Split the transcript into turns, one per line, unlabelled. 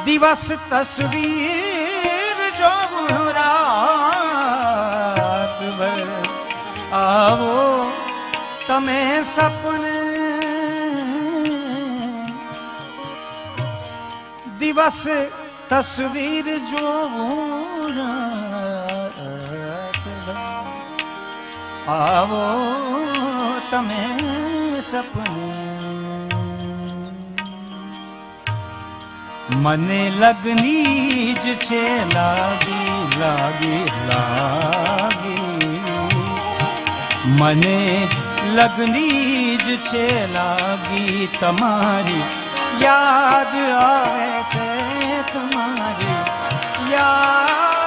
દિવસ તસવીર જોઉં રાત ભર આવો તમે સપને દિવસ તસવીર જોઉં રાત ભર આવો તમે સપને મને લગની જ છે લાગી લાગી લાગી મને લગની જ છે લાગી તમારી યાદ આવે છે તમારી યાદ